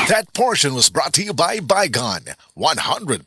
That portion was brought to you by Bygone, 100%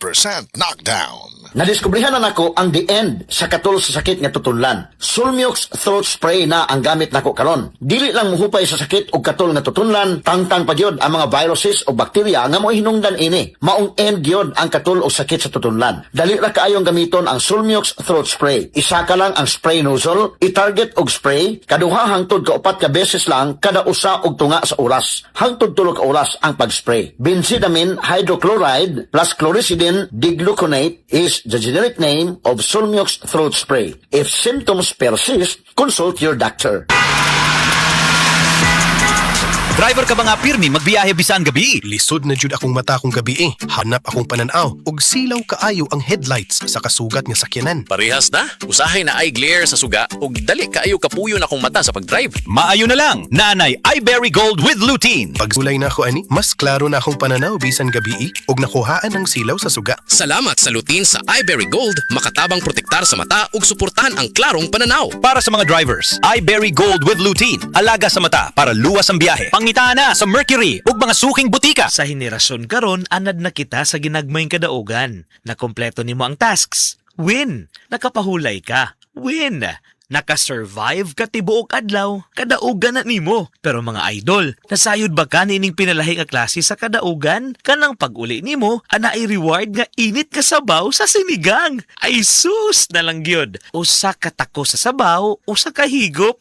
knockdown. Nadiskubrihan na nako ang the end sa katol sa sakit nga tutunlan. Sulmiox throat spray na ang gamit nako karon. Dili lang muhupay sa sakit og katol nga tutunlan, tangtang pa gyud ang mga viruses o bakterya nga mo hinungdan ini. Maong end gyud ang katol o sakit sa tutunlan. Dali ra kaayong gamiton ang Sulmiox throat spray. Isa ka lang ang spray nozzle, i-target og spray, kaduha hangtod ka 4 ka beses lang kada usa og tunga sa oras. Hangtod 3 ka oras ang pag-spray. Benzidamine hydrochloride plus chlorhexidine digluconate is the generic name of Sulmiox throat spray. If symptoms persist, consult your doctor. Driver ka ba nga pirmi magbiyahe bisan gabi? Lisod na jud akong mata kong gabi eh. Hanap akong pananaw og silaw kaayo ang headlights sa kasugat nga sakyanan. Parehas na. Usahay na eye glare sa suga ug dali kaayo kapuyo na akong mata sa pagdrive. Maayo na lang, Nanay iBerry Gold with lutein. Pagsulay na ako ani, mas klaro na akong pananaw bisan gabi eh, og nakuhaan ang silaw sa suga. Salamat sa lutein sa iBerry Gold, makatabang protektar sa mata ug suportahan ang klarong pananaw. Para sa mga drivers, iBerry Gold with lutein. Alaga sa mata para luwas ang biyahe. Pangitana sa Mercury ug mga suking butika. Sa henerasyon karon, anad na kita sa ginagmayng kadaugan. Nakompleto nimo ang tasks. Win! Nakapahulay ka. Win! Nakasurvive ka tibuok adlaw, kadaugan na nimo. Pero mga idol, nasayod ba ka nining pinalahi nga klase sa kadaugan? Kanang pag-uli nimo, ana ay reward nga init ka sabaw sa sinigang. Ay sus na lang gyud. Usa ka tako sa sabaw, usa ka higop.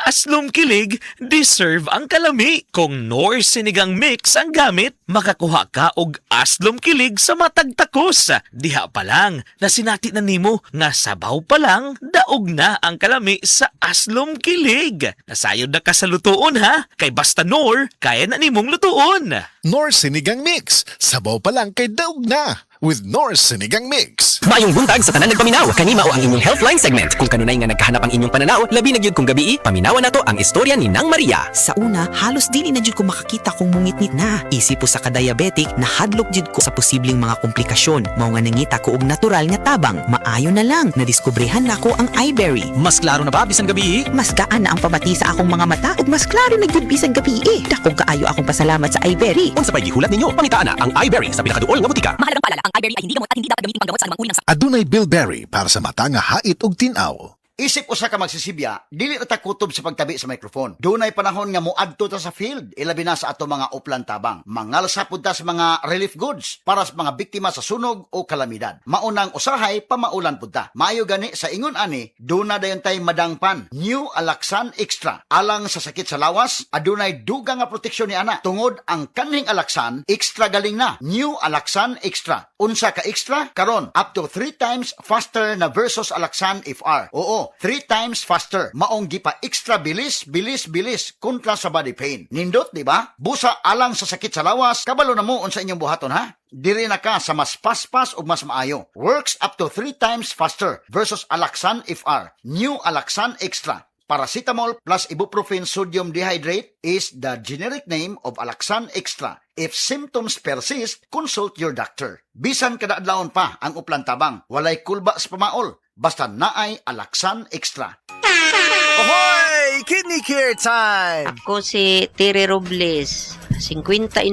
Aslom kilig, deserve ang kalami. Kung Nor sinigang mix ang gamit, makakuha ka og aslom kilig sa matag takos. Diha pa lang, nasinati na nimo nga sabaw pa lang, daog na ang kalami sa aslom kilig. Nasayod na ka sa lutuon ha, kay basta Nor, kaya na nimong lutuon. Nor Sinigang Mix, sabaw pa lang kay daog na. With Nor Sinigang Mix. Maayong buntag sa tanan nagpaminaw. Kanima o ang inyong Healthline segment. Kung kanunay nga nagkahanap ang inyong pananaw, labi na gyud kung gabi, paminawan nato ang istorya ni Nang Maria. Sa una, halos dili na jud ko makakita kung mungitnit na. Isip po sa ka-diabetic, nahadlok jud ko sa posibleng mga komplikasyon. Mao nga nangita ko og natural nga tabang. Maayo na lang, nadiskubrihan nako ang iBerry. Mas klaro na ba bisan gabi? Mas gaan na ang pabati sa akong mga mata ug mas klaro na jud bisan gabi. Dakong kaayo akong pasalamat sa iBerry. Unsa pay gihulat ninyo, pangitaan na ang iBerry sa pinakaduol nga butika. Mahalagang paalala, ang iBerry ay hindi gamot at hindi dapat gamitin panggamot sa anumang uri ng sakit. Adunay bilberry para sa mata nga hait og tinaw. Isip usa ka magsisibya, dili ta kutob sa pagtabi sa microphone. Dunay panahon nga moadto ta sa field, ilabi na sa ato mga uplan tabang. Mangalsa pud ta sa mga relief goods para sa mga biktima sa sunog o kalamidad. Maunang usahay pamaulan pud ta. Maayo gani sa ingon ani, duna dayon tay madangpan. New Alaxan Extra. Alang sa sakit sa lawas, adunay dugang nga proteksyon ni ana. Tungod ang kanhing Alaxan, extra galing na. New Alaxan Extra. Unsa ka extra? Karon up to 3 times faster na versus Alaxan FR. Oo, 3 times faster. Maong gipa extra bilis kontra sa body pain. Nindot, di ba? Busa alang sa sakit sa lawas, kabalo na mo unsa inyong buhaton ha? Diri na ka sa mas paspas o mas maayo. Works up to 3 times faster versus Alaxan FR. New Alaxan Extra. Paracetamol plus ibuprofen sodium dehydrate is the generic name of Alaxan Extra. If symptoms persist, consult your doctor. Bisan kada adlawon pa ang uplan tabang, walay kulba sa pamaol, basta naay Alaxan Extra. Ahoy! Kidney Care time! Ako si Tere Robles, 59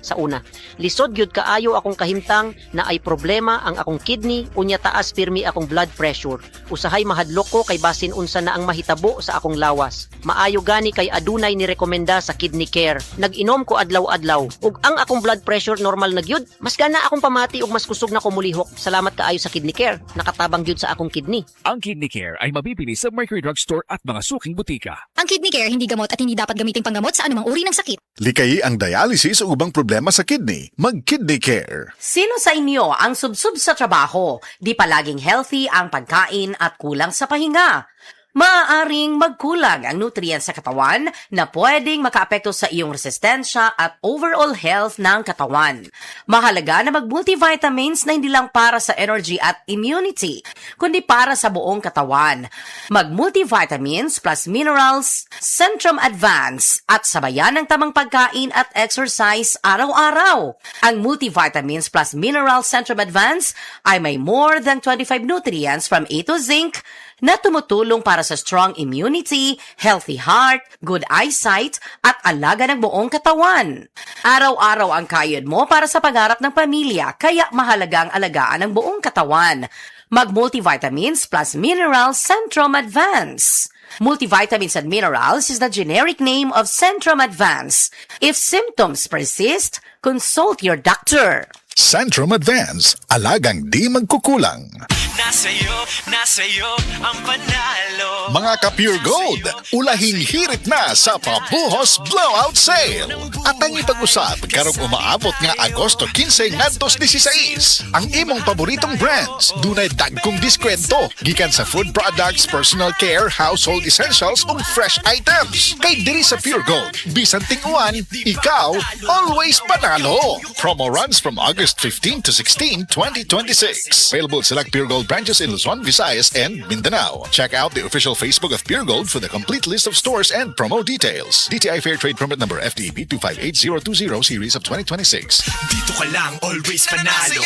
sa una. Lisod gyud kaayo akong kahimtang na ay problema ang akong kidney, unya taas pirmi akong blood pressure. Usahay mahadlok ko kay basin unsa na ang mahitabo sa akong lawas. Maayo gani kay adunay ni rekomenda sa Kidney Care. Nag-inom ko adlaw-adlaw ug ang akong blood pressure normal na gyud. Mas gana akong pamati ug mas kusog na ko mulihok. Salamat kaayo sa Kidney Care. Nakatabang gyud sa akong kidney. Ang Kidney Care ay mabibili sa Mercury Drugstore at mga suking butika. Ang Kidney Care hindi gamot at hindi dapat gamitin panggamot sa anumang uri ng sakit. Likayi ang dialysis o ubang problema sa kidney. Mag-Kidney Care. Sino sa inyo ang subsub sa trabaho? Di palaging healthy ang pagkain at kulang sa pahinga? Maaaring magkulang ang nutrients sa katawan na pwedeng makaapekto sa iyong resistensya at overall health ng katawan. Mahalaga na mag-multivitamins na hindi lang para sa energy at immunity, kundi para sa buong katawan. Mag-multivitamins plus minerals, Centrum Advance at sabayan ng tamang pagkain at exercise araw-araw. Ang multivitamins plus minerals Centrum Advance ay may more than 25 nutrients from A to zinc na tumutulong para sa strong immunity, healthy heart, good eyesight, at alaga ng buong katawan. Araw-araw ang kayod mo para sa pangarap ng pamilya, kaya mahalagang alagaan ang buong katawan. Mag-multivitamins plus minerals Centrum Advance. Multivitamins and minerals is the generic name of Centrum Advance. If symptoms persist, consult your doctor. Centrum Advance, alagang di magkukulang. Nasa'yo ang panalo. Mga ka-Pure Gold, ulahing hirit na sa pabuhos blowout sale. At ang ipag-usap karong umaabot nga Agosto 15 ngadtos 16. Ang imong paboritong brands, dunay dagkong diskwento gikan sa food products, personal care, household essentials ug fresh items. Kay diri sa Pure Gold, bisan ting-uwan, ikaw always panalo. Promo runs from August 15 to 16, 2026. Available at select Pure Gold branches in Luzon, Visayas, and Mindanao. Check out the official Facebook of Pure Gold for the complete list of stores and promo details. DTI Fair Trade Permit number FDEP 258020 series of 2026. Dito ka lang, always panalo.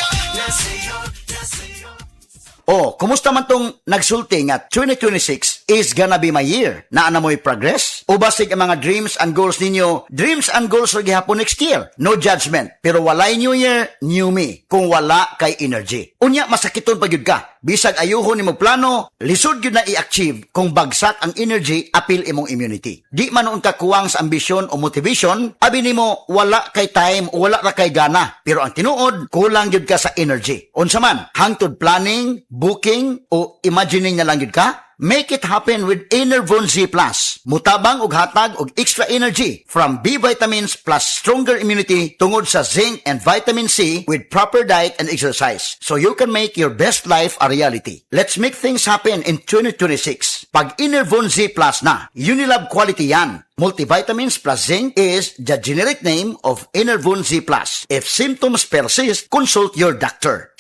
Oh, kumusta man tong nagsulti nga 2026 is gonna be my year? Naana mo'y progress? O basig ang mga dreams and goals ninyo, dreams and goals ra gihapon next year? No judgment. Pero walay new year, new me. Kung wala kay energy. Unya, masakiton pa gyud ka. Bisag ayuhon nimo plano, lisod gyud na i-achieve kung bagsak ang energy, apil imong immunity. Di man noon ka kuwang sa ambisyon o motivation, abi nimo wala kay time o wala ra kay gana. Pero ang tinuod, kulang gyud ka sa energy. Unsa man, hangtod planning, booking o imagining na lang yun ka? Make it happen with Enervon Z+. Mutabang og hatag og extra energy from B vitamins plus stronger immunity tungod sa zinc and vitamin C with proper diet and exercise. So you can make your best life a reality. Let's make things happen in 2026. Pag Enervon Z+ na, Unilab quality yan. Multivitamins plus zinc is the generic name of Enervon Z+. If symptoms persist, consult your doctor.